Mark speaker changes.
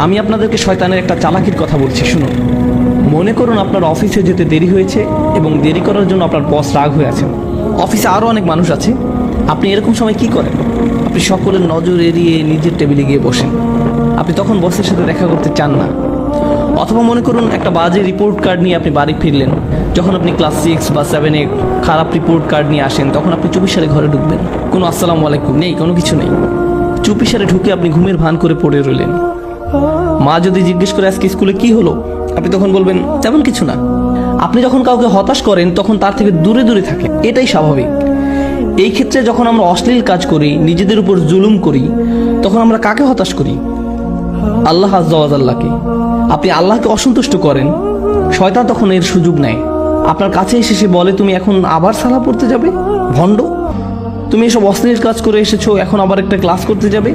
Speaker 1: আমি আপনাদেরকে শয়তানের একটা চালাকির কথা বলছি, শুনুন। মনে করুন আপনার অফিসে যেতে দেরি হয়েছে এবং দেরি করার জন্য আপনার বস রাগ হয়ে আছেন। অফিসে আরও অনেক মানুষ আছে। আপনি এরকম সময় কি করেন? আপনি সকলের নজর এড়িয়ে নিজের টেবিলে গিয়ে বসেন। আপনি তখন বসের সাথে দেখা করতে চান না। অথবা মনে করুন একটা বাজে রিপোর্ট কার্ড নিয়ে আপনি বাড়ি ফিরলেন। যখন আপনি ক্লাস 6 বা 7-এ খারাপ রিপোর্ট কার্ড নিয়ে আসেন, তখন আপনি চুপিসারে ঘরে ঢুকবেন। কোনো আসসালামু আলাইকুম নেই, কোনো কিছু নেই। চুপিসারে ঢুকে আপনি ঘুমের ভান করে পড়ে রইলেন। মা যদি জিজ্ঞেস করে আজকে স্কুলে কি হলো, আপনি তখন বলবেন তেমন কিছু না। আপনি যখন কাউকে হতাশ করেন তখন তার থেকে দূরে দূরে থাকে, এটাই স্বাভাবিক। এই ক্ষেত্রে যখন আমরা অশ্লীল কাজ করি, নিজেদের উপর জুলুম করি, তখন আমরা কাকে হতাশ করি? আল্লাহ আজ্জা ওয়া জাল্লাকে। আপনি আল্লাহকে অসন্তুষ্ট করেন, শয়তান তখন এর সুযোগ নেয়। আপনার কাছে এসে সে বলে, তুমি এখন আবার সালাহ পড়তে যাবে? ভণ্ড, তুমি এসব অশ্লীল কাজ করে এসেছো, এখন আবার একটা ক্লাস করতে যাবে?